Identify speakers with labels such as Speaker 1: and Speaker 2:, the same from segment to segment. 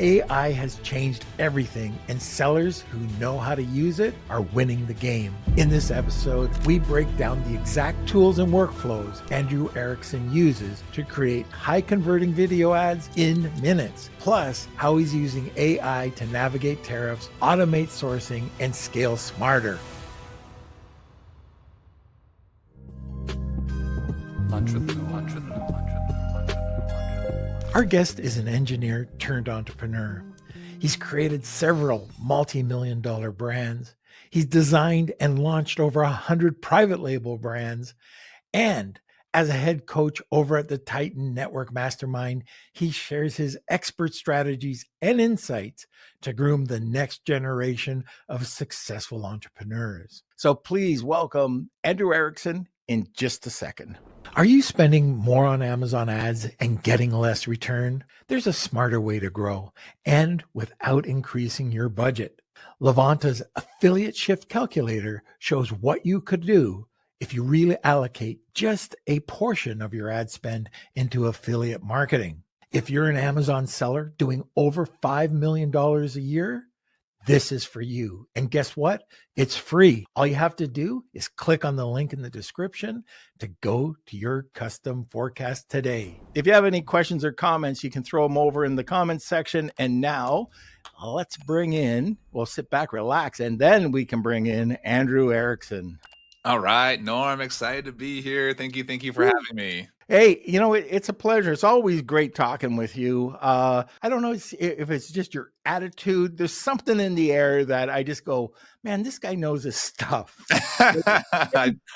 Speaker 1: AI has changed everything, and sellers who know how to use it are winning the game. In this episode, we break down the exact tools and workflows Andrew Erickson uses to create high-converting video ads in minutes, plus how he's using AI to navigate tariffs, automate sourcing, and scale smarter. Our guest is an engineer turned entrepreneur. He's created several multi-million-dollar brands. He's designed and launched over 100 private label brands. And as a head coach over at the Titan Network Mastermind, he shares his expert strategies and insights to groom the next generation of successful entrepreneurs. So please welcome Andrew Erickson in just a second. Are you spending more on Amazon ads and getting less return? There's a smarter way to grow and without increasing your budget. Levanta's affiliate shift calculator shows what you could do if you really allocate just a portion of your ad spend into affiliate marketing. If you're an Amazon seller doing over $5 million a year, this is for you. And guess what? It's free. All you have to do is click on the link in the description to go to your custom forecast today. If you have any questions or comments, you can throw them over in the comments section. And now let's bring in, we'll sit back, relax, and then we can bring in Andrew Erickson.
Speaker 2: All right, Norm, excited to be here. Thank you for having me.
Speaker 1: Hey, you know, it's a pleasure. It's always great talking with you. I don't know if it's just your attitude. There's something in the air that I just go, man, this guy knows his stuff. You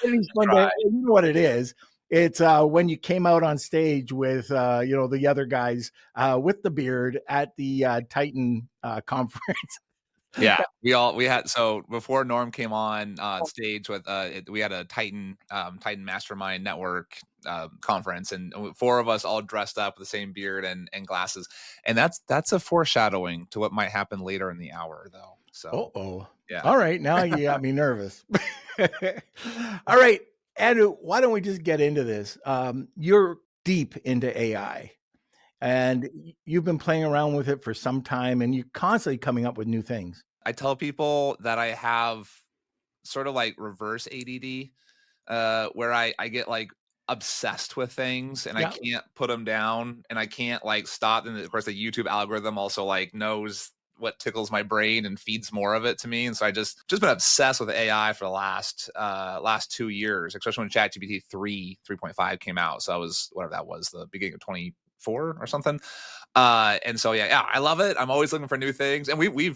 Speaker 1: know what it is? It's when you came out on stage with, the other guys with the beard at the Titan conference.
Speaker 2: Yeah, we had, so before Norm came on stage with we had a Titan Mastermind Network conference, and 4 of us all dressed up with the same beard and glasses, and that's a foreshadowing to what might happen later in the hour, though. So yeah.
Speaker 1: All right, now you got me nervous. All right, Andrew, why don't we just get into this? You're deep into AI. And you've been playing around with it for some time, and you're constantly coming up with new things.
Speaker 2: I tell people that I have sort of like reverse ADD, where I get like obsessed with things, and I can't put them down, and I can't like stop. And of course, the YouTube algorithm also like knows what tickles my brain and feeds more of it to me. And so I just been obsessed with AI for the last 2 years, especially when ChatGPT 3.5 came out. So I was, whatever that was, the beginning of 2024 or something. And so, yeah, I love it. I'm always looking for new things. And we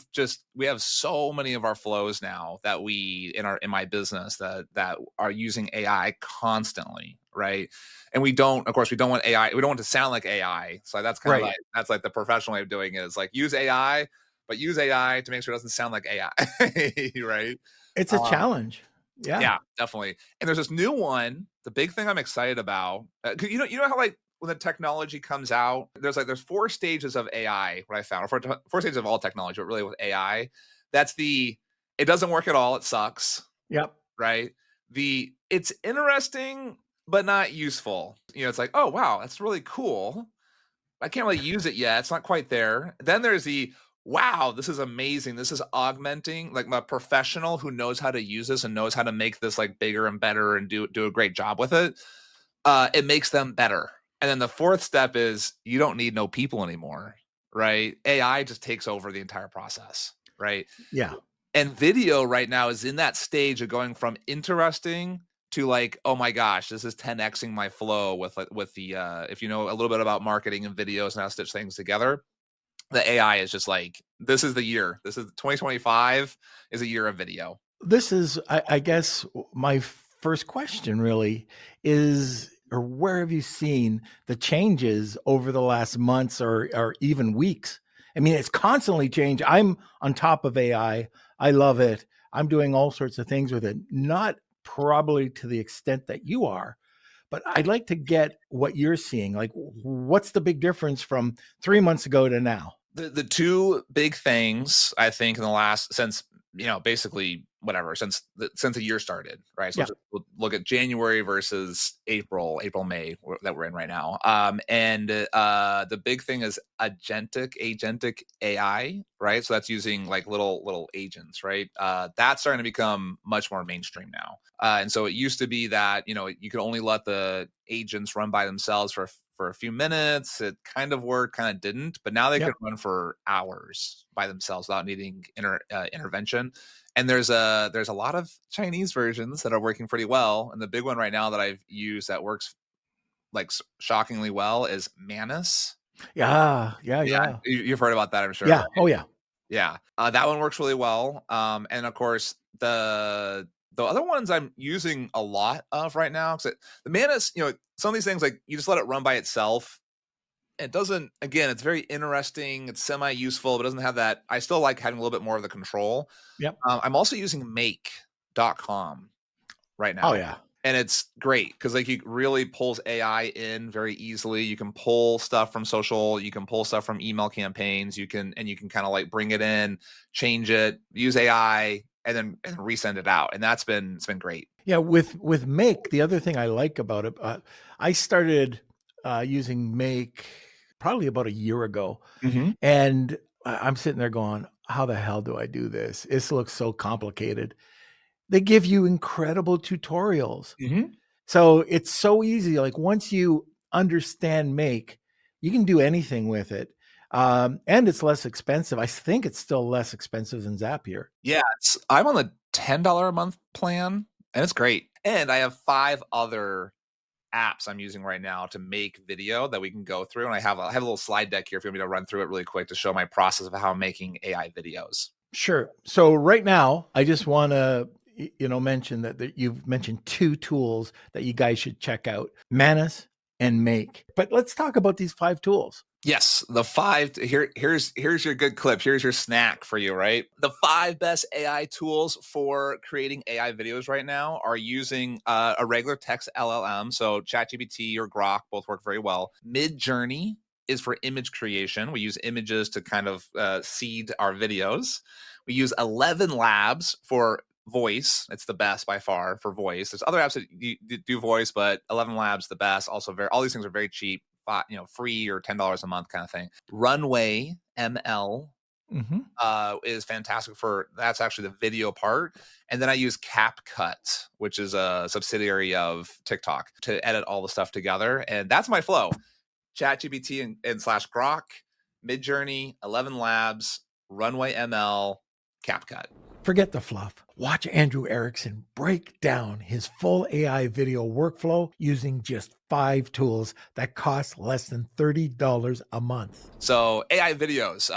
Speaker 2: have so many of our flows now that we, in my business that are using AI constantly. Right. And we don't want AI. We don't want to sound like AI. So that's kind of that's like the professional way of doing it. Is like use AI, but use AI to make sure it doesn't sound like AI. Right.
Speaker 1: It's a challenge.
Speaker 2: Yeah, definitely. And there's this new one. The big thing I'm excited about, you know how like, when the technology comes out, there's 4 stages of AI, what I found, or 4 stages of all technology, but really with AI, it doesn't work at all. It sucks.
Speaker 1: Yep.
Speaker 2: Right. It's interesting, but not useful. You know, it's like, oh, wow, that's really cool. I can't really use it yet. It's not quite there. Then there's wow, this is amazing. This is augmenting, like my professional who knows how to use this and knows how to make this like bigger and better and do a great job with it. It makes them better. And then the 4th step is you don't need no people anymore, right? AI just takes over the entire process, right?
Speaker 1: Yeah.
Speaker 2: And video right now is in that stage of going from interesting to like, oh my gosh, this is 10xing my flow with the if you know a little bit about marketing and videos and how to stitch things together, the AI is just like, this is the year. This is 2025 is a year of video.
Speaker 1: This is, I guess, my first question really is, or where have you seen the changes over the last months or even weeks? I mean, it's constantly changed. I'm on top of AI. I love it. I'm doing all sorts of things with it, not probably to the extent that you are, but I'd like to get what you're seeing. Like, what's the big difference from 3 months ago to now?
Speaker 2: The 2 big things, I think, in the last, since, basically whatever since the year started, right? So
Speaker 1: Yeah.
Speaker 2: we'll look at January versus April, May that we're in right now. And the big thing is agentic AI, right? So that's using like little agents, right? That's starting to become much more mainstream now. And so it used to be that, you could only let the agents run by themselves for a few minutes. It kind of worked, kind of didn't, but now they can run for hours by themselves without needing intervention. And there's a lot of Chinese versions that are working pretty well. And the big one right now that I've used that works like shockingly well is Manus.
Speaker 1: Yeah.
Speaker 2: You've heard about that, I'm sure.
Speaker 1: Yeah.
Speaker 2: Right?
Speaker 1: Oh yeah.
Speaker 2: Yeah. That one works really well. And of course the other ones I'm using a lot of right now, because the Manus, some of these things, like you just let it run by itself. It doesn't, again, it's very interesting. It's semi-useful, but doesn't have that. I still like having a little bit more of the control.
Speaker 1: Yep.
Speaker 2: I'm also using make.com right now.
Speaker 1: Oh yeah.
Speaker 2: And it's great because like it really pulls AI in very easily. You can pull stuff from social, you can pull stuff from email campaigns, you can kind of like bring it in, change it, use AI, and then resend it out. And it's been great.
Speaker 1: Yeah, with Make, the other thing I like about it, I started using Make probably about a year ago, and I'm sitting there going, "How the hell do I do this? This looks so complicated." They give you incredible tutorials, so it's so easy. Like once you understand Make, you can do anything with it, and it's less expensive. I think it's still less expensive than Zapier.
Speaker 2: Yeah, I'm on the $10 a month plan. And it's great. And I have 5 other apps I'm using right now to make video that we can go through. And I have a little slide deck here if you want me to run through it really quick to show my process of how I'm making AI videos.
Speaker 1: Sure. So right now, I just want to, mention that you've mentioned 2 tools that you guys should check out, Manus and Make. But let's talk about these 5 tools.
Speaker 2: Yes, the 5 here's your good clip. Here's your snack for you, right? The 5 best AI tools for creating AI videos right now are using a regular text LLM, so ChatGPT or Grok both work very well. Midjourney is for image creation. We use images to kind of seed our videos. We use 11 Labs for voice. It's the best by far for voice. There's other apps that do voice, but 11 Labs the best. Also, all these things are very cheap. Free or $10 a month kind of thing. RunwayML is fantastic that's actually the video part. And then I use CapCut, which is a subsidiary of TikTok, to edit all the stuff together. And that's my flow. ChatGPT and /Grok, Midjourney, 11 Labs, RunwayML, CapCut.
Speaker 1: Forget the fluff. Watch Andrew Erickson break down his full AI video workflow using just 5 tools that cost less than $30 a month.
Speaker 2: So AI videos.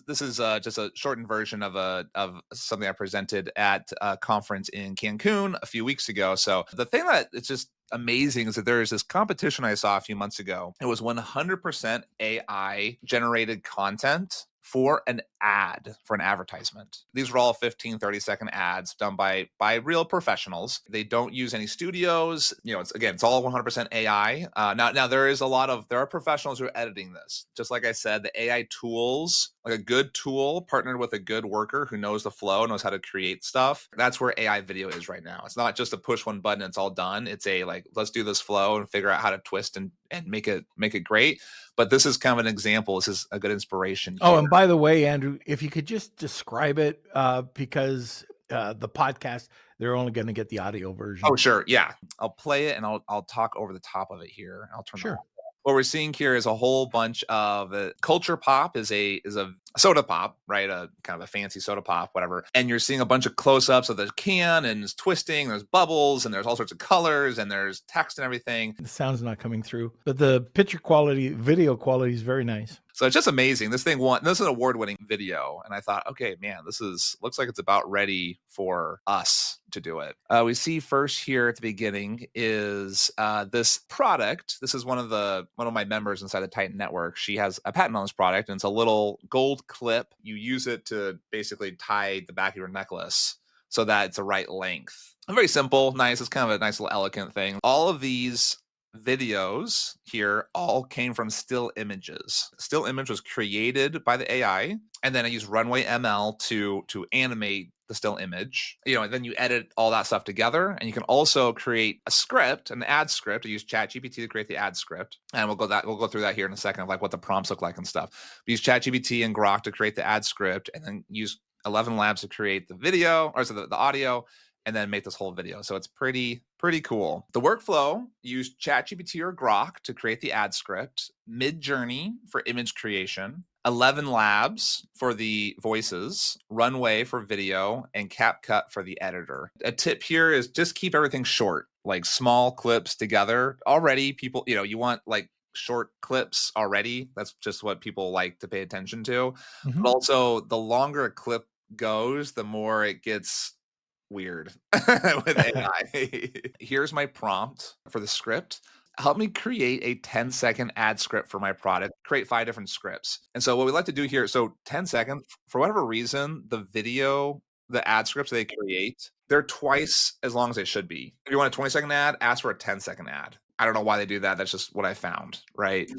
Speaker 2: This is just a shortened version of something I presented at a conference in Cancun a few weeks ago. So the thing that it's just amazing is that there is this competition I saw a few months ago. It was 100% AI generated content for an ad, for an advertisement. These were all 15, 30-second ads done by real professionals. They don't use any studios. It's all 100% AI. Now there are professionals who are editing this. Just like I said, the AI tools, like a good tool partnered with a good worker who knows the flow, knows how to create stuff. That's where AI video is right now. It's not just a push one button, it's all done. It's let's do this flow and figure out how to twist and make it great. But this is kind of an example. This is a good inspiration.
Speaker 1: Oh, and by the way, Andrew, if you could just describe it, because the podcast, they're only going to get the audio version.
Speaker 2: Oh, sure. Yeah. I'll play it and I'll talk over the top of it here. I'll turn
Speaker 1: Sure.
Speaker 2: What we're seeing here is a whole bunch of culture pop is a soda pop, right? A kind of a fancy soda pop, whatever. And you're seeing a bunch of close-ups of the can and it's twisting. There's bubbles and there's all sorts of colors and there's text and everything.
Speaker 1: The sound's not coming through, but the picture quality, video quality is very nice.
Speaker 2: So it's just amazing. This is an award-winning video. And I thought, okay, man, looks like it's about ready for us to do it. We see first here at the beginning is this product. This is one of my members inside the Titan Network. She has a patent on this product, and it's a little gold clip. You use it to basically tie the back of your necklace so that it's the right length. Very simple, nice. It's kind of a nice little elegant thing. All of these videos here all came from still images. Still image was created by the AI, and then I used RunwayML to animate the still image, and then you edit all that stuff together. And you can also create a script, an ad script. I use ChatGPT to create the ad script. And we'll go through that here in a second, of like what the prompts look like and stuff. We use ChatGPT and Grok to create the ad script, and then use 11 Labs to create the video, or so the audio, and then make this whole video. So it's pretty cool. The workflow, use ChatGPT or Grok to create the ad script, Midjourney for image creation, 11 Labs for the voices, Runway for video, and CapCut for the editor. A tip here is just keep everything short, like small clips together. Already people, you want like short clips already. That's just what people like to pay attention to.
Speaker 1: Mm-hmm.
Speaker 2: But also the longer a clip goes, the more it gets weird with AI. Here's my prompt for the script. Help me create a 10-second ad script for my product. Create 5 different scripts. And so what we like to do here, so 10 seconds, for whatever reason, the ad scripts they create, they're twice as long as they should be. If you want a 20-second ad, ask for a 10-second ad. I don't know why they do that. That's just what I found, right?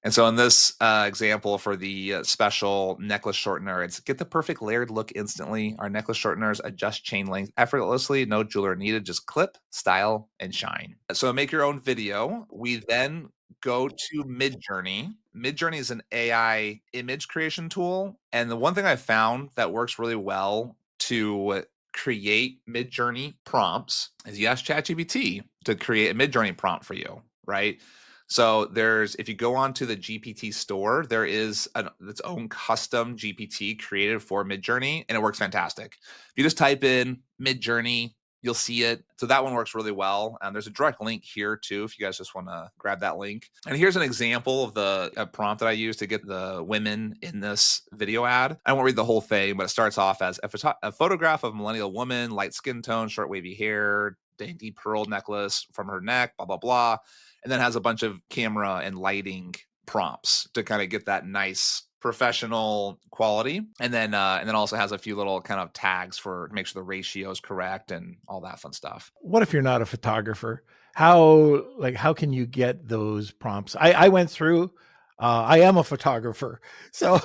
Speaker 2: And so in this example for the special necklace shortener, it's get the perfect layered look instantly. Our necklace shorteners adjust chain length effortlessly. No jeweler needed, just clip, style, and shine. So make your own video. We then go to Midjourney. Midjourney is an AI image creation tool. And the one thing I found that works really well to create Midjourney prompts is you ask ChatGPT to create a Midjourney prompt for you, right? So if you go onto the GPT store, there is its own custom GPT created for Midjourney, and it works fantastic. If you just type in Midjourney, you'll see it. So that one works really well. And there's a direct link here too, if you guys just want to grab that link. And here's an example of a prompt that I use to get the women in this video ad. I won't read the whole thing, but it starts off as a photograph of a millennial woman, light skin tone, short wavy hair, dainty pearl necklace from her neck, blah, blah, blah. And then has a bunch of camera and lighting prompts to kind of get that nice professional quality. And then also has a few little kind of tags for make sure the ratio is correct and all that fun stuff.
Speaker 1: What if you're not a photographer? How can you get those prompts? I went through, I am a photographer, so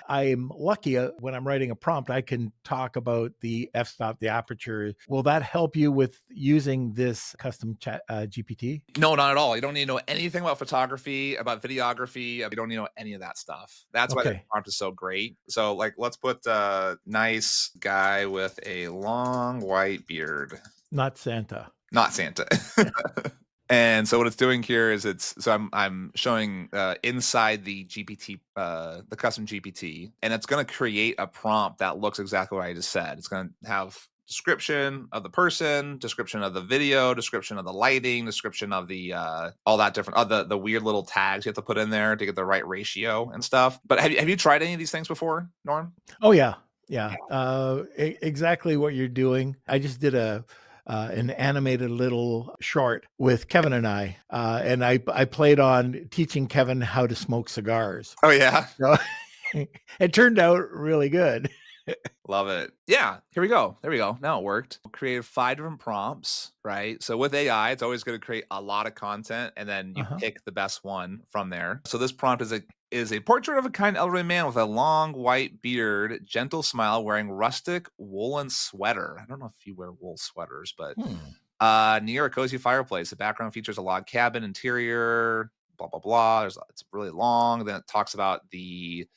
Speaker 1: I'm lucky when I'm writing a prompt, I can talk about the f-stop, the aperture. Will that help you with using this custom chat GPT?
Speaker 2: No, not at all. You don't need to know anything about photography, about videography. You don't need to know any of that stuff. That's why the prompt is so great. So let's put a nice guy with a long white beard.
Speaker 1: Not Santa.
Speaker 2: Not Santa. And so what it's doing here is I'm showing inside the GPT, the custom GPT, and it's going to create a prompt that looks exactly what I just said. It's going to have description of the person, description of the video, description of the lighting, description of the all that different the weird little tags you have to put in there to get the right ratio and stuff. But have you tried any of these things before, Norm?
Speaker 1: Oh yeah. Exactly what you're doing. I just did an animated little short with Kevin and I played on teaching Kevin how to smoke cigars.
Speaker 2: Oh yeah.
Speaker 1: So, it turned out really good.
Speaker 2: Love it. Yeah, here we go. There we go. Now it worked. Created 5 different prompts, right? So with AI, it's always going to create a lot of content, and then you pick the best one from there. So this prompt is a portrait of a kind elderly man with a long white beard, gentle smile, wearing rustic woolen sweater. I don't know if you wear wool sweaters, but near a cozy fireplace. The background features a log cabin interior, blah, blah, blah. It's really long. Then it talks about the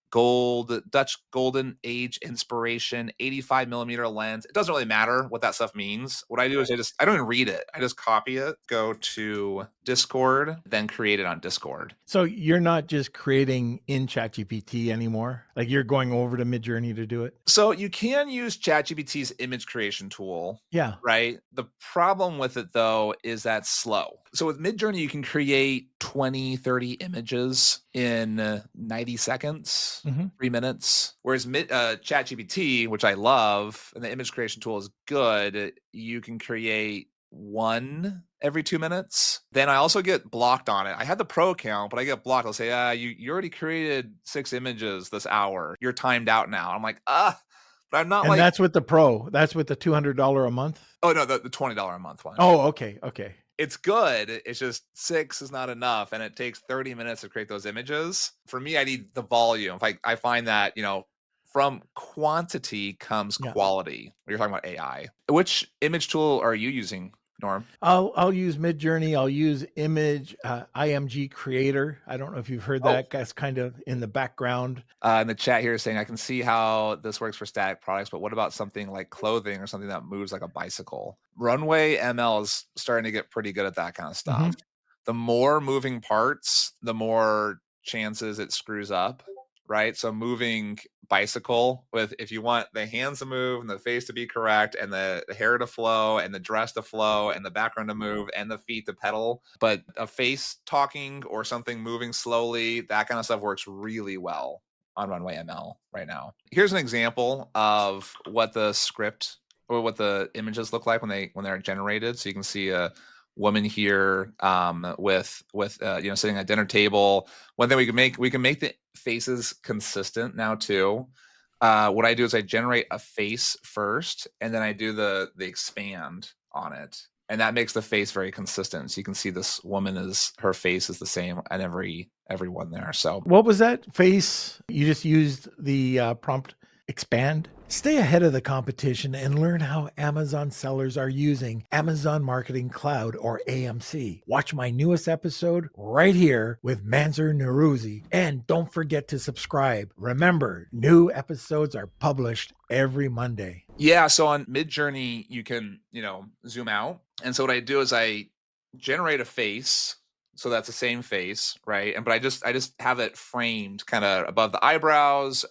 Speaker 2: Dutch golden age inspiration, 85 millimeter lens. It doesn't really matter what that stuff means. What I do is I don't even read it. I just copy it, go to Discord, then create it on Discord.
Speaker 1: So you're not just creating in ChatGPT anymore? Like you're going over to Midjourney to do it?
Speaker 2: So you can use ChatGPT's image creation tool.
Speaker 1: Yeah.
Speaker 2: Right. The problem with it though is that it's slow. So with Midjourney, you can create 20, 30 images in 90 seconds, 3 minutes. Whereas ChatGPT, which I love, and the image creation tool is good, you can create one every 2 minutes. Then I also get blocked on it. I had the pro account, but I get blocked. I'll say, you already created 6 images this hour. You're timed out now. I'm like, but I'm not. And
Speaker 1: that's with the pro. That's with the $200 a month.
Speaker 2: Oh no, the $20 a month one.
Speaker 1: Oh, okay.
Speaker 2: It's good. It's just 6 is not enough, and it takes 30 minutes to create those images. For me, I need the volume. If I find that, from quantity comes
Speaker 1: Yeah.
Speaker 2: quality. You're talking about AI. Which image tool are you using, Norm?
Speaker 1: I'll use Midjourney. I'll use Image IMG Creator. I don't know if you've heard that. That's kind of in the background.
Speaker 2: In the chat here is saying, I can see how this works for static products, but what about something like clothing or something that moves like a bicycle? RunwayML is starting to get pretty good at that kind of stuff. The more moving parts, the more chances it screws up, right? So moving bicycle with, if you want the hands to move and the face to be correct and the hair to flow and the dress to flow and the background to move and the feet to pedal, but a face talking or something moving slowly, that kind of stuff works really well on RunwayML right now. Here's an example of what the script or what the images look like when they're generated. So you can see a woman here with sitting at a dinner table. One thing we can make the faces consistent now too. What I do is I generate a face first, and then I do the expand on it, and that makes the face very consistent. So you can see this woman her face is the same on everyone there. So
Speaker 1: what was that face? You just used the prompt expand? Stay ahead of the competition and learn how Amazon sellers are using Amazon Marketing Cloud, or AMC. Watch my newest episode right here with Manzur Naruzi. And don't forget to subscribe. Remember, new episodes are published every Monday.
Speaker 2: Yeah, so on Midjourney, you can, zoom out. And so what I do is I generate a face. So that's the same face, right? But I just have it framed kind of above the eyebrows,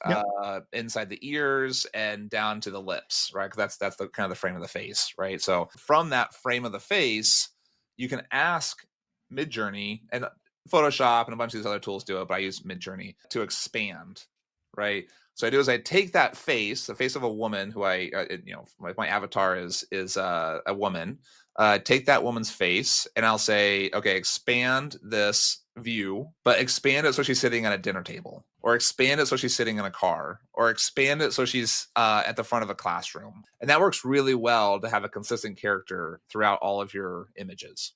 Speaker 2: inside the ears, and down to the lips, right? Because that's the kind of the frame of the face, right? So from that frame of the face, you can ask Midjourney, and Photoshop and a bunch of these other tools do it, but I use Midjourney to expand, right? So I do is I take that face, the face of a woman who my avatar is a woman. Take that woman's face and I'll say, okay, expand this view, but expand it so she's sitting at a dinner table, or expand it so she's sitting in a car, or expand it so she's at the front of a classroom. And that works really well to have a consistent character throughout all of your images.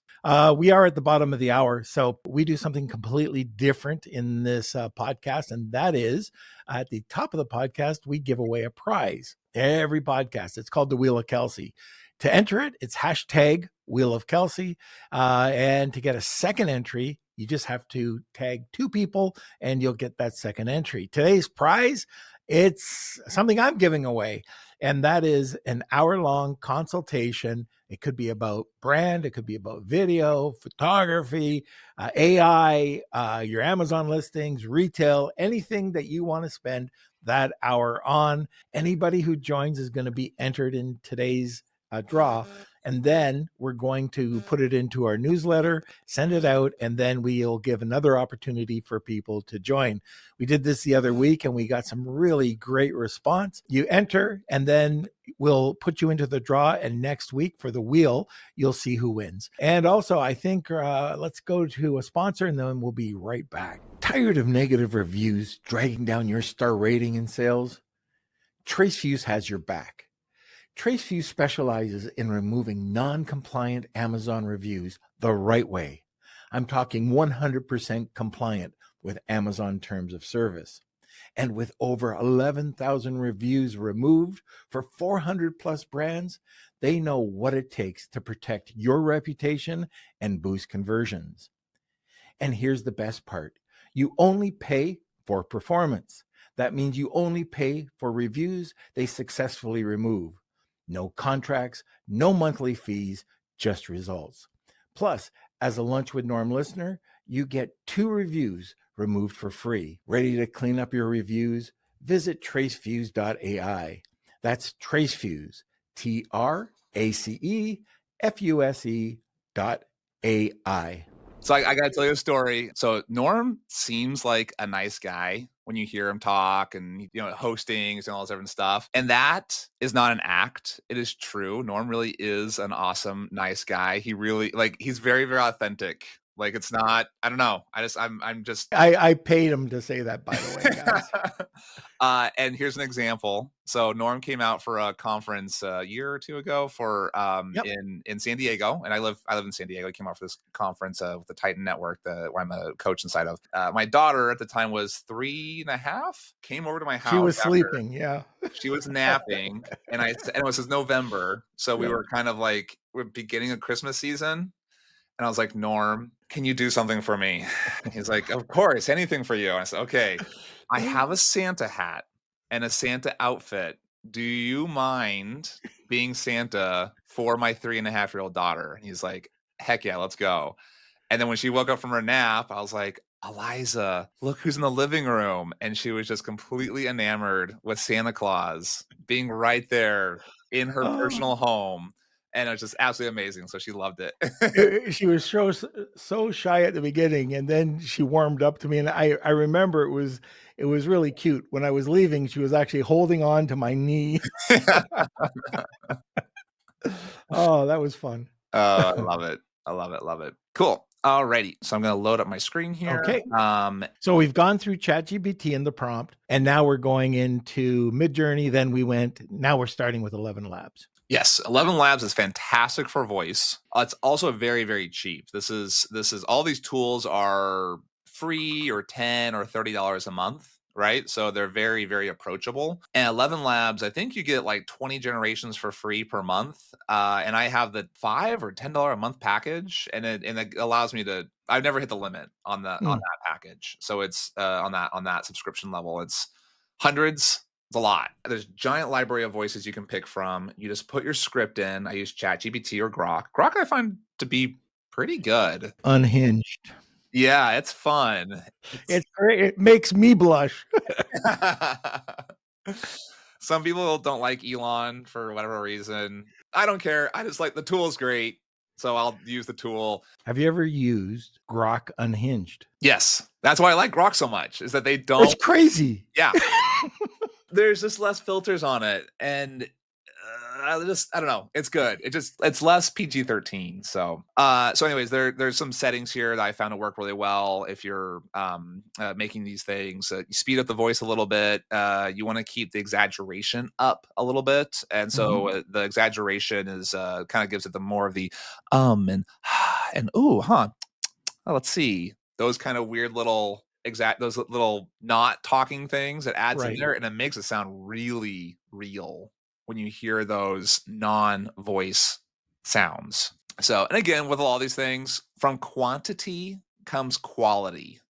Speaker 1: We are at the bottom of the hour, so we do something completely different in this podcast, and that is at the top of the podcast, we give away a prize. Every podcast, it's called the Wheel of Kelsey. To enter it, it's hashtag Wheel of Kelsey, and to get a second entry, you just have to tag 2 people, and you'll get that second entry. Today's prize, it's something I'm giving away, and that is an hour-long consultation. It could be about brand, it could be about video, photography, AI, your Amazon listings, retail, anything that you want to spend that hour on. Anybody who joins is going to be entered in today's draw. And then we're going to put it into our newsletter, send it out, and then we'll give another opportunity for people to join. We did this the other week and we got some really great response. You enter and then we'll put you into the draw. And next week for the wheel, you'll see who wins. And also, I think let's go to a sponsor and then we'll be right back. Tired of negative reviews dragging down your star rating and sales? Tracefuse has your back. Tracefuse specializes in removing non-compliant Amazon reviews the right way. I'm talking 100% compliant with Amazon terms of service. And with over 11,000 reviews removed for 400 plus brands, they know what it takes to protect your reputation and boost conversions. And here's the best part. You only pay for performance. That means you only pay for reviews they successfully remove. No contracts, no monthly fees, just results. Plus, as a Lunch with Norm listener, you get 2 reviews removed for free. Ready to clean up your reviews? Visit tracefuse.ai. That's Tracefuse, TRACEFUSE.ai.
Speaker 2: So I got to tell you a story. So Norm seems like a nice guy when you hear him talk and, hostings and all this different stuff. And that is not an act. It is true. Norm really is an awesome, nice guy. He really, he's very, very authentic. Like, it's not, I don't know. I'm just.
Speaker 1: I paid him to say that, by the way, guys.
Speaker 2: And here's an example. So Norm came out for a conference a year or two ago for
Speaker 1: Yep.
Speaker 2: in San Diego, and I live in San Diego. He came out for this conference with the Titan Network, where I'm a coach inside of. My daughter at the time was 3.5. Came over to my house.
Speaker 1: She was sleeping. Yeah,
Speaker 2: she was napping, and it was November, so we
Speaker 1: Yep.
Speaker 2: were kind of like we're beginning of Christmas season. And I was like, Norm, can you do something for me? He's like, of course, anything for you. And I said, okay, I have a Santa hat and a Santa outfit. Do you mind being Santa for my 3.5-year-old daughter? And he's like, heck yeah, let's go. And then when she woke up from her nap, I was like, Eliza, look who's in the living room. And she was just completely enamored with Santa Claus being right there in her personal home. And it was just absolutely amazing. So she loved it.
Speaker 1: She was so shy at the beginning, and then she warmed up to me. And I remember it was really cute. When I was leaving, she was actually holding on to my knee. Oh, that was fun.
Speaker 2: I love it. I love it. Love it. Cool. Alrighty. So I'm going to load up my screen here.
Speaker 1: Okay. So we've gone through ChatGPT and the prompt, and now we're going into Midjourney. Then now we're starting with 11 Labs.
Speaker 2: Yes, 11 Labs is fantastic for voice. It's also very, very cheap. This is all these tools are free or $10 or $30 a month, right? So they're very, very approachable. And 11 Labs, I think you get like 20 generations for free per month. And I have the $5 or $10 a month package, and it allows me to. I've never hit the limit on on that package. So it's on that subscription level, it's hundreds. It's a lot. There's a giant library of voices you can pick from. You just put your script in. I use ChatGPT or Grok. Grok I find to be pretty good.
Speaker 1: Unhinged.
Speaker 2: Yeah, it's fun.
Speaker 1: It's great. It makes me blush.
Speaker 2: Some people don't like Elon for whatever reason. I don't care. I just like the tool is great. So I'll use the tool.
Speaker 1: Have you ever used Grok Unhinged?
Speaker 2: Yes. That's why I like Grok so much, is that they don't.
Speaker 1: It's crazy.
Speaker 2: Yeah. There's just less filters on it, and I don't know. It's good. It's less PG-13. So anyways, there's some settings here that I found to work really well. If you're making these things, you speed up the voice a little bit. You want to keep the exaggeration up a little bit, and so the exaggeration is kind of gives it the more of the and ooh, huh. Let's see, those kind of weird little. Those little not talking things that adds in there, and it makes it sound really real when you hear those non-voice sounds. So, and again, with all these things, from quantity comes quality.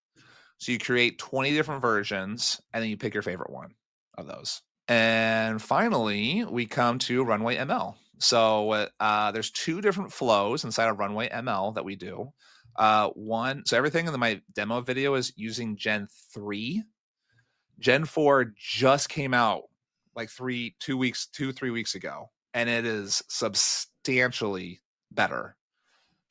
Speaker 2: So you create 20 different versions, and then you pick your favorite one of those. And finally, we come to RunwayML. So there's 2 different flows inside of RunwayML that we do. So everything in my demo video is using Gen 3. Gen 4 just came out like 3 weeks ago, and it is substantially better,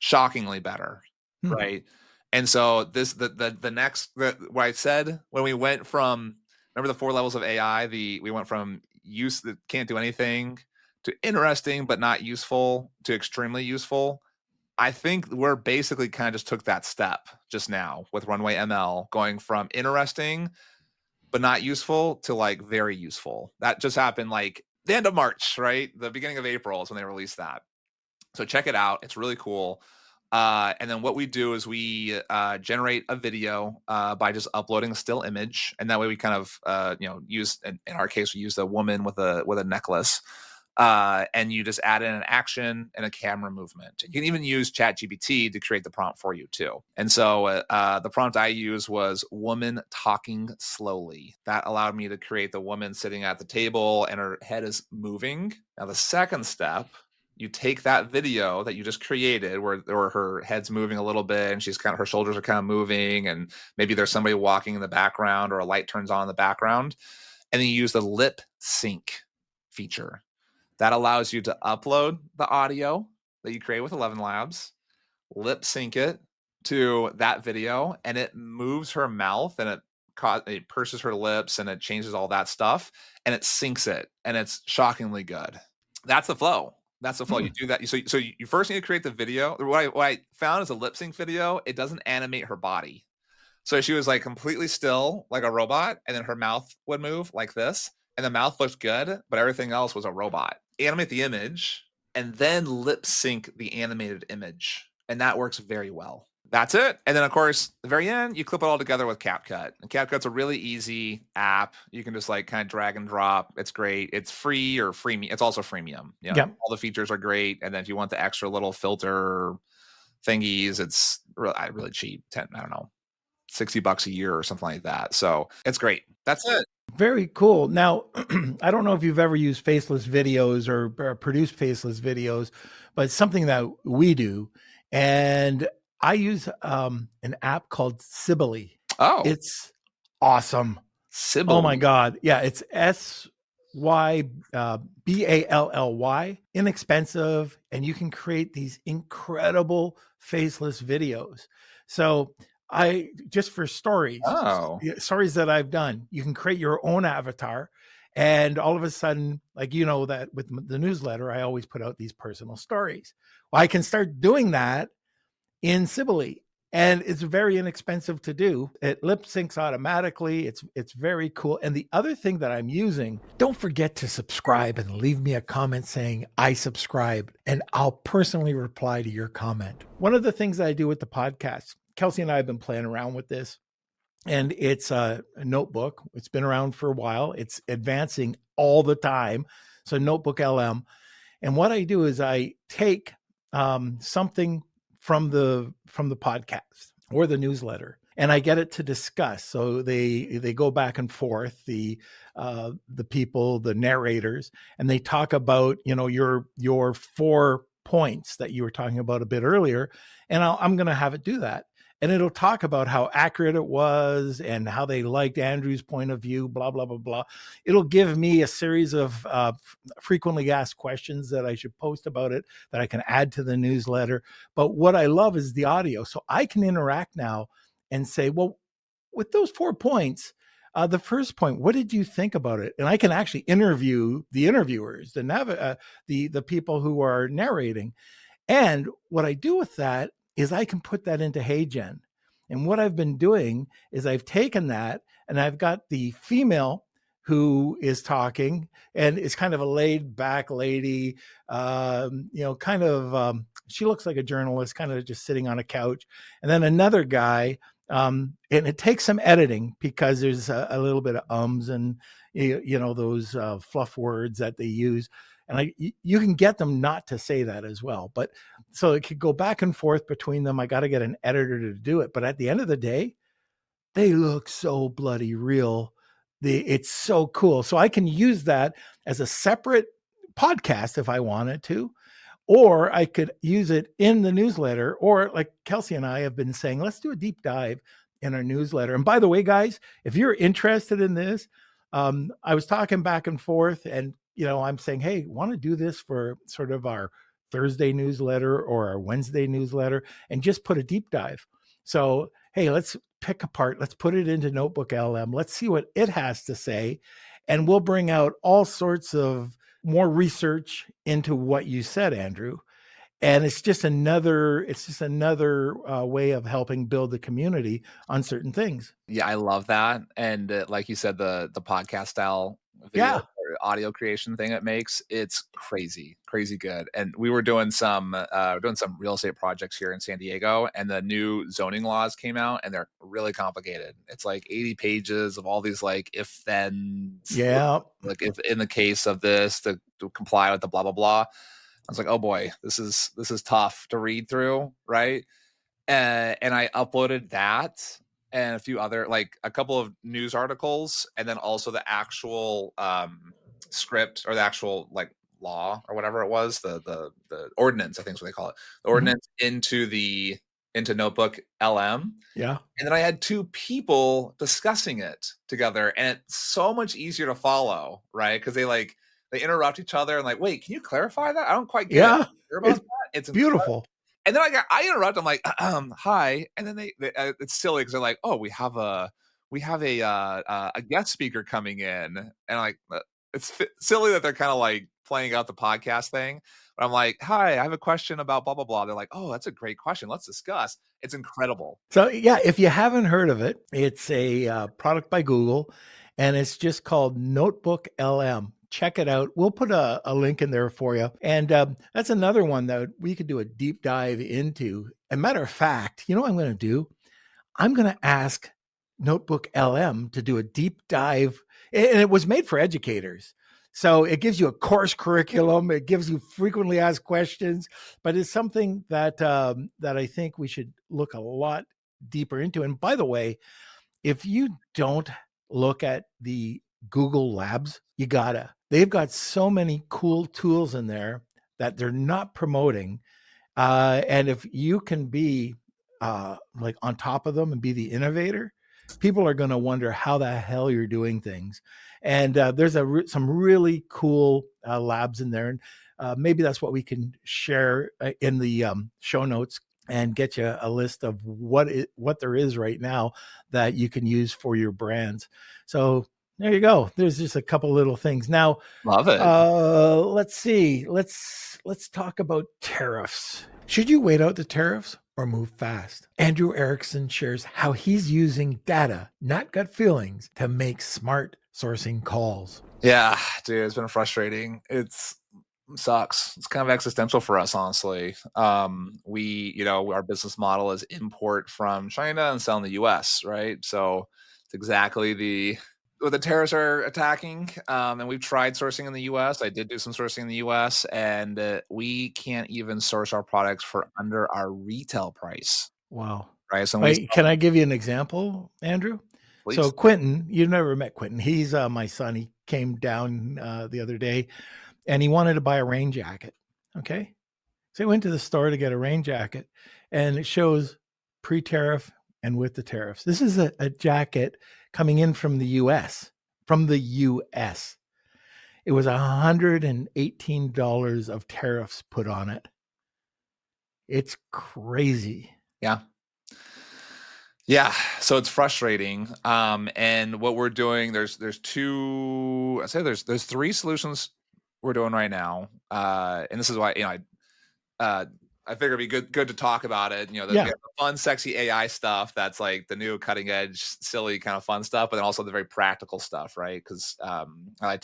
Speaker 2: shockingly better, right? And so the next, what I said when we went from, remember the 4 levels of AI, we went from use that can't do anything to interesting but not useful to extremely useful. I think we're basically kind of just took that step just now with RunwayML, going from interesting but not useful to like very useful. That just happened like the end of March, right? The beginning of April is when they released that. So check it out. It's really cool. And then what we do is we generate a video by just uploading a still image, and that way we kind of use, in our case, we use a woman with a necklace. And you just add in an action and a camera movement. You can even use ChatGPT to create the prompt for you too. And so the prompt I used was woman talking slowly. That allowed me to create the woman sitting at the table and her head is moving. Now the second step, you take that video that you just created where her head's moving a little bit and her shoulders are kind of moving, and maybe there's somebody walking in the background or a light turns on in the background. And then you use the lip sync feature. That allows you to upload the audio that you create with 11 Labs, lip sync it to that video, and it moves her mouth, and it purses her lips, and it changes all that stuff, and it syncs it, and it's shockingly good. That's the flow. That's the flow. You do that. So you first need to create the video. What I found is a lip sync video. It doesn't animate her body. So she was like completely still, like a robot, and then her mouth would move like this, and the mouth looked good, but everything else was a robot. Animate the image, and then lip sync the animated image, and that works very well. That's it. And then, of course, the very end, you clip it all together with CapCut. And CapCut's a really easy app. You can just like kind of drag and drop. It's great. It's free or freemium. It's also freemium. You know,
Speaker 1: Yep.
Speaker 2: all the features are great. And then if you want the extra little filter thingies, it's really cheap. I don't know, $60 a year or something like that. So it's great. That's it.
Speaker 1: Very cool. Now, I don't know if you've ever used Faceless videos or produced Faceless videos, but it's something that we do. And I use an app called Syllaby.
Speaker 2: Oh,
Speaker 1: it's awesome.
Speaker 2: Syllaby.
Speaker 1: Oh my God. Yeah, it's SYBALLY, inexpensive, and you can create these incredible faceless videos. So just for stories that I've done, you can create your own avatar, and all of a sudden, like, you know, that with the newsletter, I always put out these personal stories. Well, I can start doing that in Syllaby, and it's very inexpensive to do. It lip syncs automatically. It's very cool. And the other thing that I'm using, don't forget to subscribe and leave me a comment saying I subscribe, and I'll personally reply to your comment. One of the things that I do with the podcast, Kelsey and I have been playing around with this, and it's a notebook. It's been around for a while. It's advancing all the time. So Notebook LM. And what I do is I take something from the podcast or the newsletter, and I get it to discuss. So they go back and forth, the people, the narrators, and they talk about, you know, your 4 points that you were talking about a bit earlier, and I'm going to have it do that. And it'll talk about how accurate it was and how they liked Andrew's point of view, blah, blah, blah, blah. It'll give me a series of frequently asked questions that I should post about it, that I can add to the newsletter. But what I love is the audio. So I can interact now and say, well, with those 4 points, the first point, what did you think about it? And I can actually interview the interviewers, the people who are narrating. And what I do with that is I can put that into HeyGen. And what I've been doing is I've taken that and I've got the female who is talking, and it's kind of a laid back lady, she looks like a journalist, kind of just sitting on a couch. And then another guy, and it takes some editing because there's a little bit of ums and, those fluff words that they use. And you can get them not to say that as well. But so it could go back and forth between them. I got to get an editor to do it. But at the end of the day, they look so bloody real. It's so cool. So I can use that as a separate podcast if I wanted to, or I could use it in the newsletter, or like Kelsey and I have been saying, let's do a deep dive in our newsletter. And by the way, guys, if you're interested in this, I was talking back and forth, and I'm saying, hey, want to do this for sort of our Thursday newsletter or our Wednesday newsletter, and just put a deep dive. So, hey, let's pick apart, let's put it into Notebook LM. Let's see what it has to say. And we'll bring out all sorts of more research into what you said, Andrew. And it's just another way of helping build the community on certain things.
Speaker 2: Yeah, I love that. And like you said, the podcast style video or audio creation thing it makes, it's crazy good. And we were doing some real estate projects here in San Diego, and the new zoning laws came out, and they're really complicated. It's like 80 pages of all these like if then, like if in the case of this to comply with the blah blah blah. I was like, oh boy, this is tough to read through, right? And I uploaded that and a few other, like a couple of news articles, and then also the actual script, or the actual like law or whatever it was, the ordinance, I think is what they call it, the ordinance, into Notebook LM.
Speaker 1: Yeah.
Speaker 2: And then I had 2 people discussing it together, and it's so much easier to follow, right? Because they interrupt each other and like, wait, can you clarify that? I don't quite get it. About that. It's
Speaker 1: beautiful.
Speaker 2: And then I interrupt. I'm like, hi. And then they it's silly because they're like, oh, we have a guest speaker coming in, and I'm like, it's silly that they're kind of like playing out the podcast thing. But I'm like, hi, I have a question about blah, blah, blah. They're like, oh, that's a great question. Let's discuss. It's incredible.
Speaker 1: So yeah, if you haven't heard of it, it's a product by Google, and it's just called Notebook LM. Check it out. We'll put a link in there for you. And that's another one that we could do a deep dive into. As a matter of fact, you know what I'm going to do? I'm going to ask Notebook LM to do a deep dive. And it was made for educators. So it gives you a course curriculum. It gives you frequently asked questions, but it's something that that I think we should look a lot deeper into. And by the way, if you don't look at the Google Labs, you gotta. They've got so many cool tools in there that they're not promoting. And if you can be like on top of them and be the innovator, people are going to wonder how the hell you're doing things. And there's some really cool labs in there. And maybe that's what we can share in the show notes and get you a list of what there is right now that you can use for your brands. So there you go. There's just a couple little things. Now,
Speaker 2: love it.
Speaker 1: Let's see. Let's talk about tariffs. Should you wait out the tariffs or move fast? Andrew Erickson shares how he's using data, not gut feelings, to make smart sourcing calls.
Speaker 2: Yeah, dude, it's been frustrating. It's sucks. It's kind of existential for us, honestly. Our business model is import from China and sell in the US, right? So it's exactly what the tariffs are attacking. And we've tried sourcing in the US. I did do some sourcing in the US, and we can't even source our products for under our retail price.
Speaker 1: Wow.
Speaker 2: Right. So
Speaker 1: can I give you an example, Andrew? Please. So Quentin, you've never met Quentin. He's my son. He came down the other day and he wanted to buy a rain jacket. Okay. So he went to the store to get a rain jacket, and it shows pre-tariff and with the tariffs. This is a jacket coming in from the US. It was $118 of tariffs put on it. It's crazy.
Speaker 2: Yeah. Yeah. So it's frustrating. And what we're doing, there's three solutions we're doing right now. And this is why, I figure it'd be good to talk about it. The fun, sexy AI stuff that's like the new cutting edge, silly kind of fun stuff, but then also the very practical stuff, right? Because I like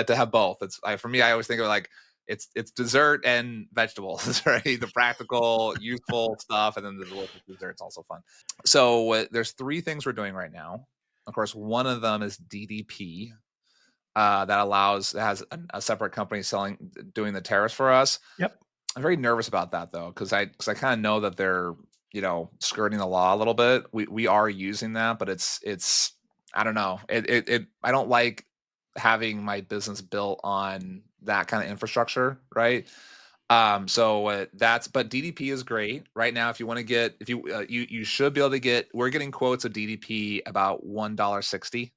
Speaker 2: to have both. For me, I always think of it like it's dessert and vegetables, right? The practical, useful stuff, and then the delicious dessert's also fun. So there's three things we're doing right now. Of course, one of them is DDP. That has a separate company doing the tariffs for us.
Speaker 1: Yep.
Speaker 2: I'm very nervous about that though, because I kind of know that they're skirting the law a little bit. We are using that, but it's I don't know. I don't like having my business built on that kind of infrastructure, right? But DDP is great right now. If you want to get, you should be able to get. We're getting quotes of DDP about $1.60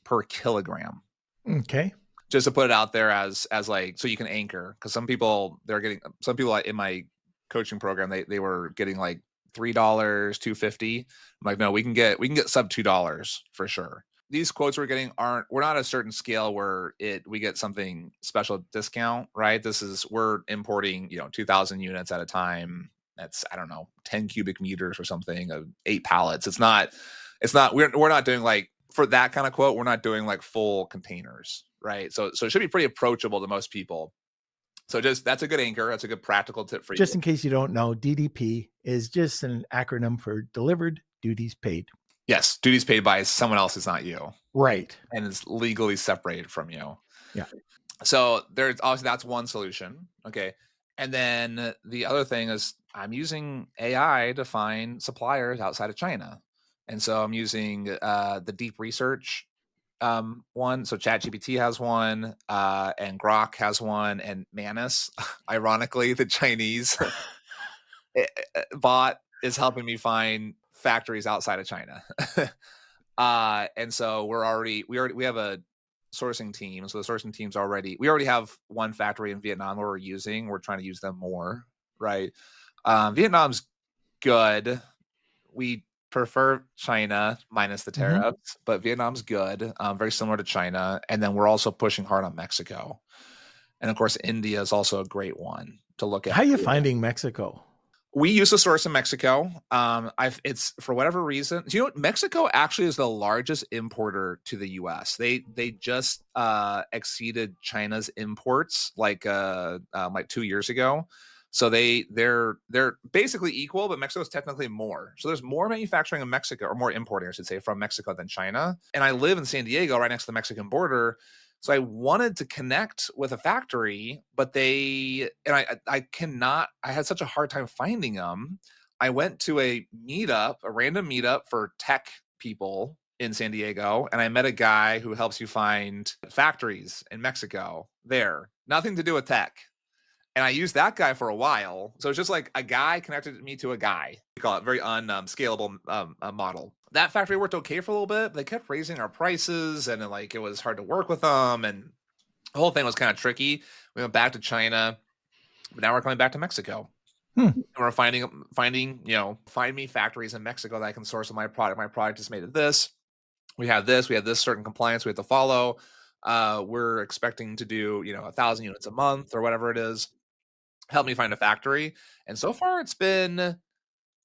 Speaker 2: per kilogram.
Speaker 1: Okay.
Speaker 2: Just to put it out there as like, so you can anchor, because some people in my coaching program, they were getting like $3, $2.50. I'm like, no, we can get sub $2 for sure. These quotes we're getting we're not a certain scale where we get something special discount, right? We're importing, 2,000 units at a time. That's, I don't know, 10 cubic meters or something of 8 pallets. We're not doing like, for that kind of quote, we're not doing like full containers, right? So it should be pretty approachable to most people. So that's a good anchor. That's a good practical tip for you.
Speaker 1: Just in case you don't know, DDP is just an acronym for delivered duties paid.
Speaker 2: Yes, duties paid by someone else is not you.
Speaker 1: Right.
Speaker 2: And is legally separated from you.
Speaker 1: Yeah.
Speaker 2: So there's obviously, that's one solution. Okay. And then the other thing is I'm using AI to find suppliers outside of China. And so I'm using the deep research one. So ChatGPT has one, and Grok has one, and Manus, ironically, the Chinese bot, is helping me find factories outside of China. And so we have a sourcing team. So the sourcing team's we already have one factory in Vietnam where we're trying to use them more, right? Vietnam's good. We prefer China minus the tariffs, but Vietnam's good, very similar to China. And then we're also pushing hard on Mexico. And of course, India is also a great one to look at.
Speaker 1: How are you finding Mexico?
Speaker 2: We used to source in Mexico. It's for whatever reason. Do you know what? Mexico actually is the largest importer to the U.S. They just exceeded China's imports like 2 years ago. So they're basically equal, but Mexico is technically more. So there's more manufacturing in Mexico, or more importing, I should say, from Mexico than China. And I live in San Diego, right next to the Mexican border. So I wanted to connect with a factory, but I had such a hard time finding them. I went to a random meetup for tech people in San Diego, and I met a guy who helps you find factories in Mexico there. Nothing to do with tech. And I used that guy for a while. So it's just like a guy connected me to a guy. We call it very unscalable model. That factory worked okay for a little bit. But they kept raising our prices, and it was hard to work with them. And the whole thing was kind of tricky. We went back to China, but now we're coming back to Mexico. And we're finding, find me factories in Mexico that I can source my product. My product is made of this. We have this certain compliance we have to follow. We're expecting to do, 1,000 units a month or whatever it is. Help me find a factory. And so far it's been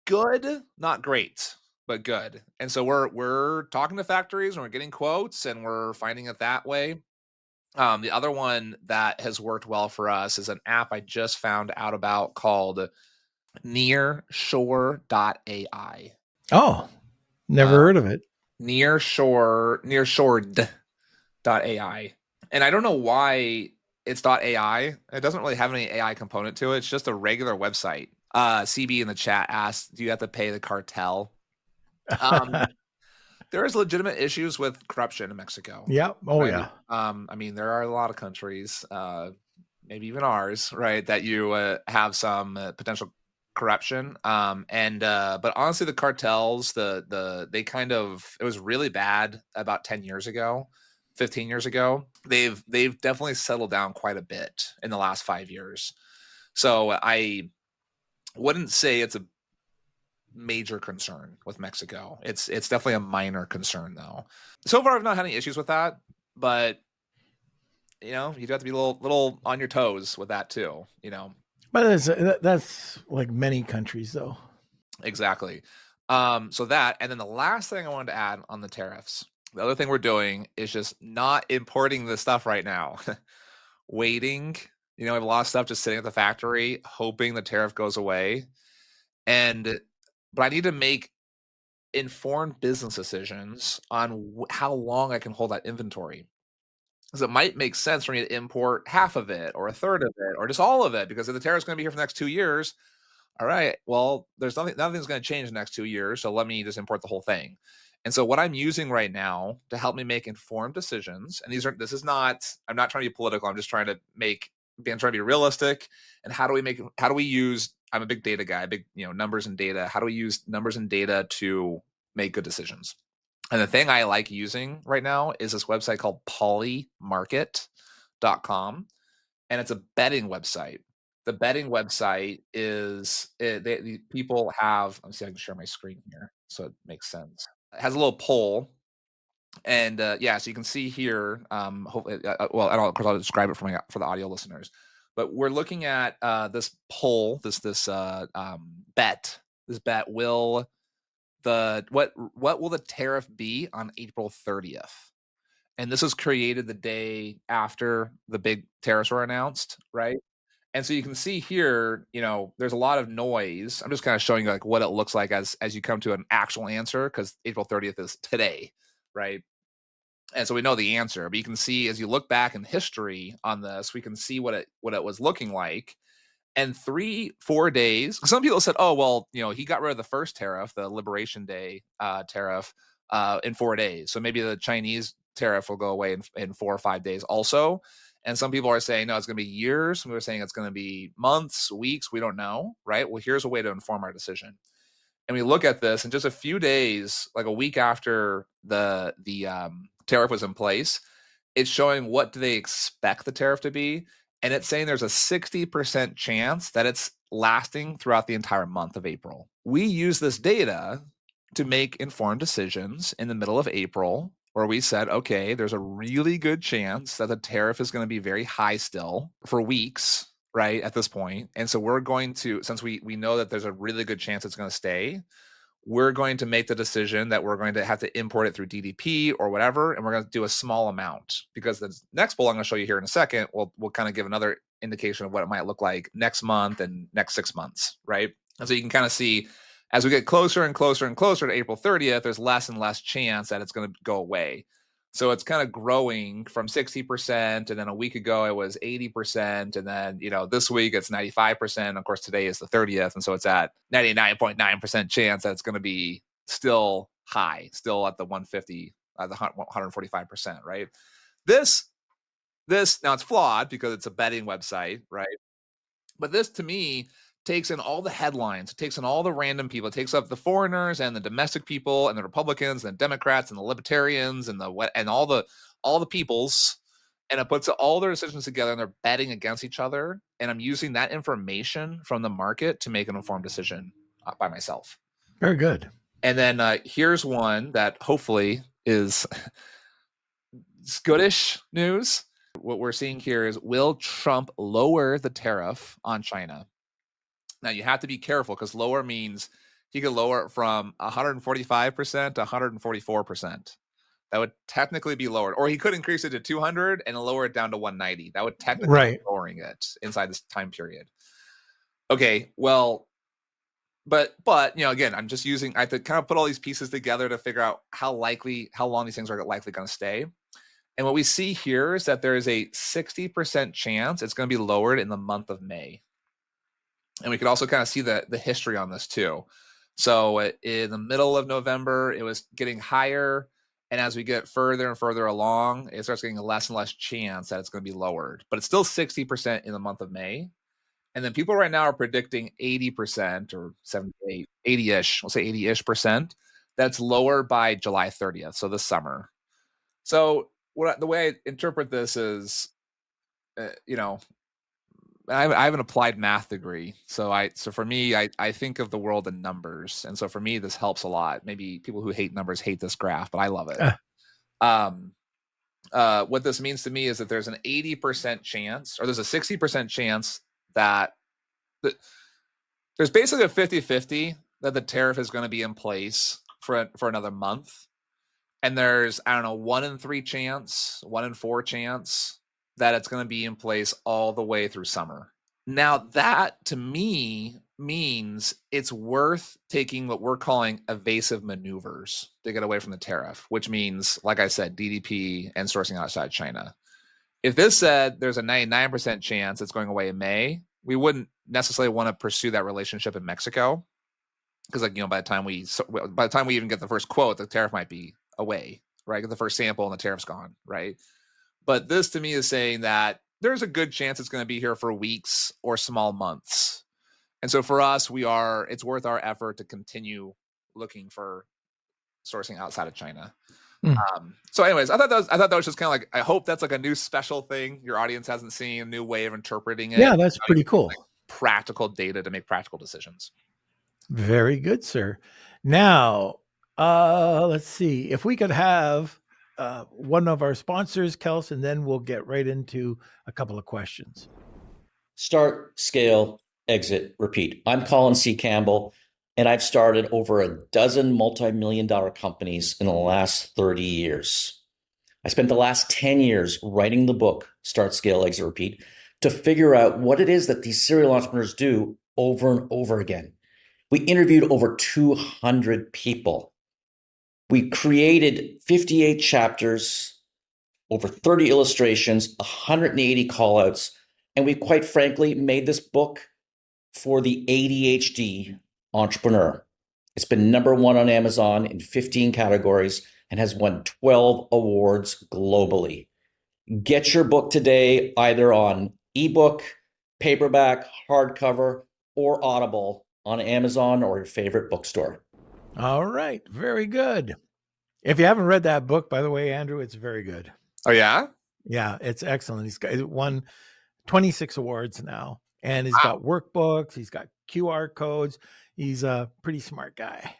Speaker 2: good, not great, but good. And so we're talking to factories and we're getting quotes and we're finding it that way. The other one that has worked well for us is an app I just found out about called nearshore.ai.
Speaker 1: Oh, never heard of it.
Speaker 2: nearshore.ai. And I don't know why it's .ai. It doesn't really have any AI component to it. It's just a regular website. CB in the chat asked, do you have to pay the cartel? There is legitimate issues with corruption in Mexico.
Speaker 1: Yeah. Oh,
Speaker 2: right?
Speaker 1: yeah.
Speaker 2: There are a lot of countries, maybe even ours, right, that you have some potential corruption. But honestly, the cartels, it was really bad about 10 years ago. 15 years ago. They've definitely settled down quite a bit in the last 5 years. So I wouldn't say it's a major concern with Mexico. It's definitely a minor concern though. So far I've not had any issues with that, but you have to be a little on your toes with that too,
Speaker 1: But that's like many countries though.
Speaker 2: Exactly. So that, and then the last thing I wanted to add on the tariffs. The other thing we're doing is just not importing the stuff right now. Waiting. We have a lot of stuff just sitting at the factory, hoping the tariff goes away. But I need to make informed business decisions on how long I can hold that inventory. Because it might make sense for me to import half of it or a third of it or just all of it. Because if the tariff's going to be here for the next 2 years, all right, well, nothing's going to change in the next 2 years. So let me just import the whole thing. And so what I'm using right now to help me make informed decisions, and I'm not trying to be political. I'm just trying to be realistic. And I'm a big data guy, numbers and data. How do we use numbers and data to make good decisions? And the thing I like using right now is this website called Polymarket.com. And it's a betting website. The betting website is, people have, let me see if I can share my screen here so it makes sense. It has a little poll, and so you can see here. Hopefully, of course, I'll describe it for the audio listeners. But we're looking at this poll, this bet. This bet will what will the tariff be on April 30th? And this was created the day after the big tariffs were announced, right? And so you can see here, there's a lot of noise. I'm just kind of showing you what it looks like as you come to an actual answer, because April 30th is today, right? And so we know the answer, but you can see as you look back in history on this, we can see what it was looking like. And 3-4 days, some people said, oh, well, he got rid of the first tariff, the Liberation Day tariff, in 4 days. So maybe the Chinese tariff will go away in 4 or 5 days also. And some people are saying, no, it's going to be years. Some people are saying it's going to be months, weeks. We don't know, right? Well, here's a way to inform our decision. And we look at this in just a few days, like a week after the tariff was in place, it's showing what do they expect the tariff to be. And it's saying there's a 60% chance that it's lasting throughout the entire month of April. We use this data to make informed decisions in the middle of April where we said, okay, there's a really good chance that the tariff is going to be very high still for weeks, right, at this point. And so we're going to, since we know that there's a really good chance it's going to stay, we're going to make the decision that we're going to have to import it through DDP or whatever, and we're going to do a small amount, because the next bull I'm going to show you here in a second will kind of give another indication of what it might look like next month and next 6 months, right? And so you can kind of see, as we get closer and closer and closer to April 30th, there's less and less chance that it's going to go away. So it's kind of growing from 60%, and then a week ago it was 80%, and then this week it's 95%. Of course, today is the 30th, and so it's at 99.9% chance that it's going to be still high, still at the 150, the 145%, right? This now it's flawed because it's a betting website, right? But this, to me, takes in all the headlines, it takes in all the random people, it takes up the foreigners and the domestic people and the Republicans and the Democrats and the Libertarians and all the peoples, and it puts all their decisions together, and they're betting against each other. And I'm using that information from the market to make an informed decision by myself.
Speaker 1: Very good.
Speaker 2: And then here's one that hopefully is goodish news. What we're seeing here is, will Trump lower the tariff on China? Now, you have to be careful, because lower means he could lower it from 145% to 144%. That would technically be lowered. Or he could increase it to 200 and lower it down to 190. That would technically be lowering it inside this time period. Okay, well, but again, I'm just using, I have to kind of put all these pieces together to figure out how long these things are likely going to stay. And what we see here is that there is a 60% chance it's going to be lowered in the month of May. And we could also kind of see the history on this too. So in the middle of November, it was getting higher. And as we get further and further along, it starts getting a less and less chance that it's going to be lowered. But it's still 60% in the month of May. And then people right now are predicting 80% or 78, 80-ish, we'll say 80-ish percent. That's lower by July 30th, so this summer. So the way I interpret this is, I have an applied math degree. So for me, I think of the world in numbers. And so for me, this helps a lot. Maybe people who hate numbers hate this graph, but I love it. What this means to me is that there's an 80% chance, or there's a 60% chance that there's basically a 50-50 that the tariff is going to be in place for another month. And there's, 1 in 3 chance, 1 in 4 chance that it's going to be in place all the way through summer. Now, that to me means it's worth taking what we're calling evasive maneuvers to get away from the tariff, which means, like I said, DDP and sourcing outside China. If this said there's a 99% chance it's going away in May, we wouldn't necessarily want to pursue that relationship in Mexico, because by the time we even get the first quote, the tariff might be away, right? Get the first sample and the tariff's gone, right? But this to me is saying that there's a good chance it's going to be here for weeks or small months. And so for us, it's worth our effort to continue looking for sourcing outside of China. So anyways, I thought that was just kind of like, I hope that's like a new special thing your audience hasn't seen, a new way of interpreting it.
Speaker 1: Yeah, that's pretty cool.
Speaker 2: Like practical data to make practical decisions.
Speaker 1: Very good, sir. Now, let's see if we could have one of our sponsors, Kels, and then we'll get right into a couple of questions.
Speaker 3: Start, scale, exit, repeat. I'm Colin C. Campbell, and I've started over a dozen multi-million-dollar companies in the last 30 years. I spent the last 10 years writing the book, Start, Scale, Exit, Repeat, to figure out what it is that these serial entrepreneurs do over and over again. We interviewed over 200 people. We created 58 chapters, over 30 illustrations, 180 callouts, and we quite frankly made this book for the ADHD entrepreneur. It's been #1 on Amazon in 15 categories and has won 12 awards globally. Get your book today, either on ebook, paperback, hardcover, or Audible on Amazon or your favorite bookstore.
Speaker 1: All right. Very good. If you haven't read that book, by the way, Andrew, it's very good.
Speaker 2: Oh, yeah?
Speaker 1: Yeah, it's excellent. He's won 26 awards now, and he's got workbooks. He's got QR codes. He's a pretty smart guy.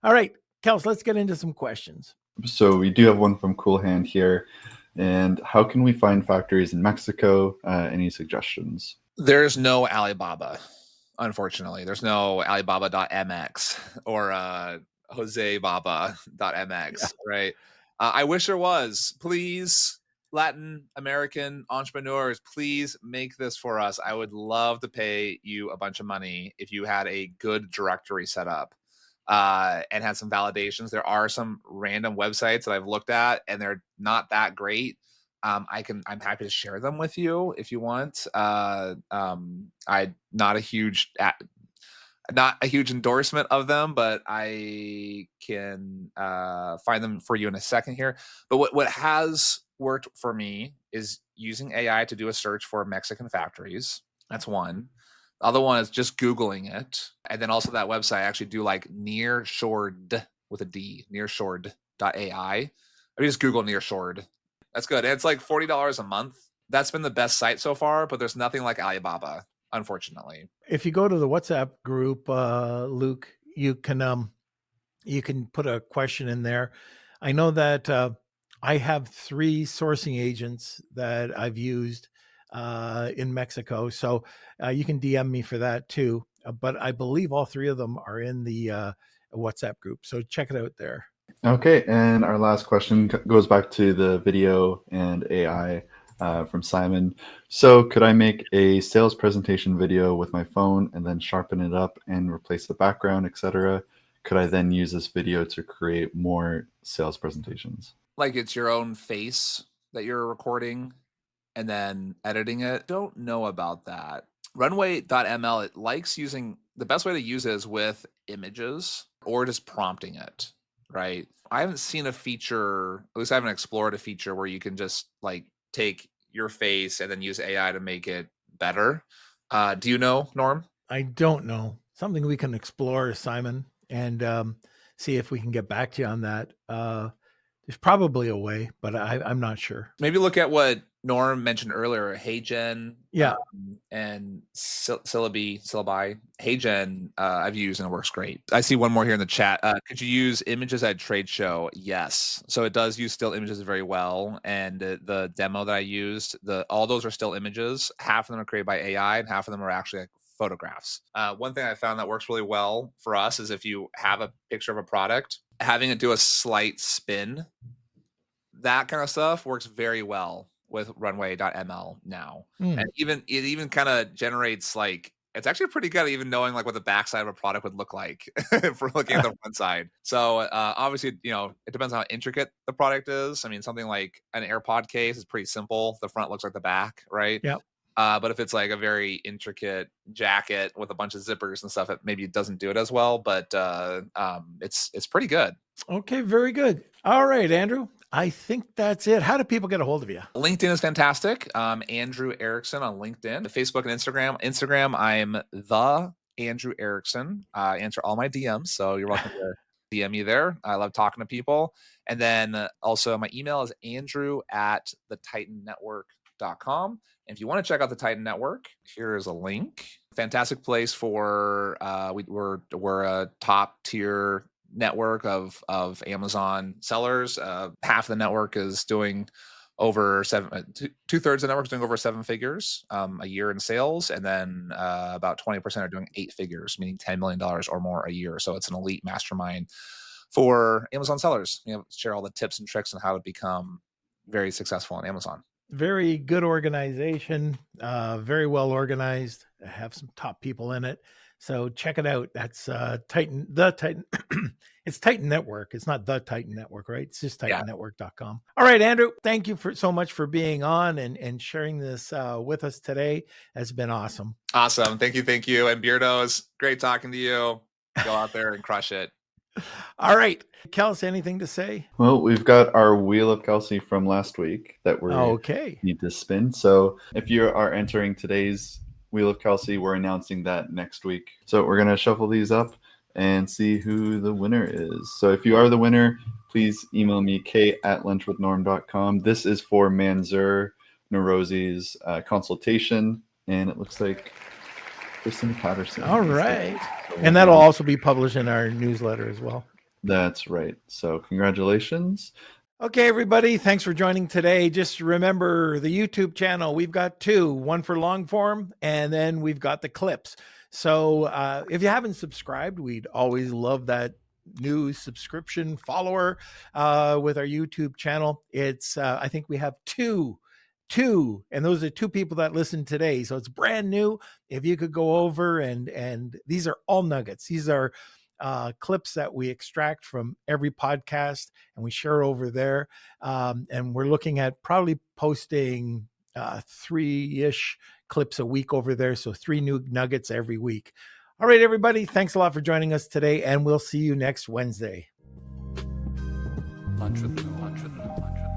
Speaker 1: All right, Kels, let's get into some questions.
Speaker 4: So we do have one from Cool Hand here. And how can we find factories in Mexico? Any suggestions?
Speaker 2: There's no Alibaba, unfortunately. There's no Alibaba.mx or JoseBaba.mx, right? I wish there was. Please, Latin American entrepreneurs, please make this for us. I would love to pay you a bunch of money if you had a good directory set up and had some validations. There are some random websites that I've looked at, and they're not that great. I'm happy to share them with you if you want. I'm not a huge endorsement of them, but I can find them for you in a second here. But what has worked for me is using AI to do a search for Mexican factories. That's one. The other one is just Googling it. And then also that website, I actually do like nearshored with a D, nearshored.ai. I mean, just Google nearshored. That's good. And it's like $40 a month. That's been the best site so far, but there's nothing like Alibaba, unfortunately.
Speaker 1: If you go to the WhatsApp group, Luke, you can put a question in there. I know that I have 3 sourcing agents that I've used in Mexico. So you can DM me for that too. But I believe all 3 of them are in the WhatsApp group. So check it out there.
Speaker 4: Okay, and our last question goes back to the video and AI from Simon. So could I make a sales presentation video with my phone and then sharpen it up and replace the background, etc.? Could I then use this video to create more sales presentations?
Speaker 2: Like it's your own face that you're recording and then editing it? Don't know about that. Runway.ml, it likes using, the best way to use it is with images or just prompting it, right? I haven't seen a feature, at least I haven't explored a feature where you can just like take your face and then use AI to make it better. Do you know, Norm?
Speaker 1: I don't know. Something we can explore, Simon, and see if we can get back to you on that. There's probably a way, but I'm not sure.
Speaker 2: Maybe look at what Norm mentioned earlier, HeyGen, and Syllaby. HeyGen, I've used and it works great. I see one more here in the chat. Could you use images at trade show? Yes. So it does use still images very well. And the demo that I used, all those are still images. Half of them are created by AI, and half of them are actually like photographs. One thing I found that works really well for us is if you have a picture of a product, having it do a slight spin, that kind of stuff works very well with runway.ml now. And it even kind of generates like, it's actually pretty good even knowing like what the backside of a product would look like for looking at the front side. So obviously, it depends on how intricate the product is. I mean, something like an AirPod case is pretty simple. The front looks like the back, right?
Speaker 1: Yeah.
Speaker 2: But if it's like a very intricate jacket with a bunch of zippers and stuff, it maybe doesn't do it as well, but it's pretty good.
Speaker 1: Okay, very good. All right, Andrew, I think that's it. How do people get a hold of you?
Speaker 2: LinkedIn is fantastic. Andrew Erickson on LinkedIn, Facebook and Instagram. Instagram, I'm the Andrew Erickson. I answer all my DMs, so you're welcome to DM me there. I love talking to people. And then also my email is andrew@thetitannetwork.com. And if you want to check out the Titan Network, here is a link. Fantastic place for we're a top tier network of Amazon sellers. Half of the network is doing over 2/3 of the network is doing over 7 figures a year in sales, and then about 20% are doing 8 figures, meaning $10 million or more a year. So it's an elite mastermind for Amazon sellers. Share all the tips and tricks on how to become very successful on Amazon. Very
Speaker 1: good organization, very well organized. Have some top people in it. So check it out. That's Titan. It's Titan Network. It's not the Titan Network, right? It's just TitanNetwork.com. All right, Andrew, thank you so much for being on and sharing this with us today. It's been awesome.
Speaker 2: Awesome. Thank you. And Beardo, it's great talking to you. Go out there and crush it.
Speaker 1: All right. Kelsey, anything to say?
Speaker 4: Well, we've got our Wheel of Kelsey from last week that we need to spin. So if you are entering today's Wheel of Kelsey, we're announcing that next week. So we're going to shuffle these up and see who the winner is. So if you are the winner, please email me, k@lunchwithnorm.com. This is for Manzur Nerosi's consultation, and it looks like Kristen Patterson.
Speaker 1: All right. And that'll also be published in our newsletter as well.
Speaker 4: That's right. So congratulations.
Speaker 1: Okay, everybody, thanks for joining today. Just remember the YouTube channel. We've got two, one for long form, and then we've got the clips. So if you haven't subscribed, we'd always love that new subscription follower with our YouTube channel. It's I think we have two, and those are two people that listen today. So it's brand new. If you could go over and these are all nuggets. These are clips that we extract from every podcast and we share over there. And we're looking at probably posting 3-ish clips a week over there. So 3 new nuggets every week. All right, everybody. Thanks a lot for joining us today. And we'll see you next Wednesday.
Speaker 2: Lunch with them.